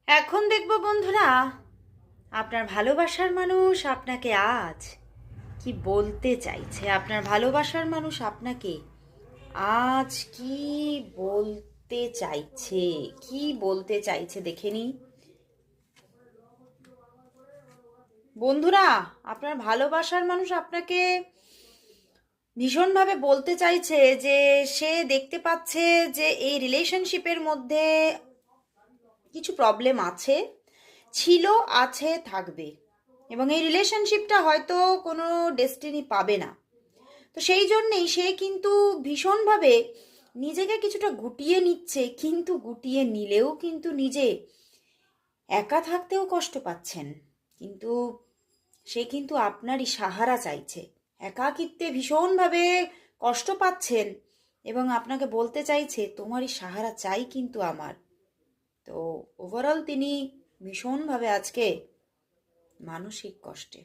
এখন দেখব বন্ধুরা, আপনার ভালোবাসার মানুষ আপনাকে আজ কি বলতে চাইছে। আপনার ভালোবাসার মানুষ আপনাকে আজ কি বলতে চাইছে, কি বলতে চাইছে দেখে নি বন্ধুরা। আপনার ভালোবাসার মানুষ আপনাকে ভীষণভাবে বলতে চাইছে যে সে দেখতে পাচ্ছে যে এই রিলেশনশিপের মধ্যে কিছু প্রবলেম আছে, ছিল, আছে, থাকবে, এবং এই রিলেশনশিপটা হয়তো কোনো ডেস্টিনি পাবে না। তো সেই জন্যেই সে কিন্তু ভীষণভাবে নিজেকে কিছুটা গুটিয়ে নিচ্ছে, কিন্তু গুটিয়ে নিলেও কিন্তু নিজে একা থাকতেও কষ্ট পাচ্ছেন। কিন্তু সে কিন্তু আপনারই সাহারা চাইছে, একাকিত্বে ভীষণভাবে কষ্ট পাচ্ছেন এবং আপনাকে বলতে চাইছে তোমারই সাহারা চাই কিন্তু আমার। তো ওভারঅল তিনি ভীষণভাবে আজকে মানসিক কষ্টে।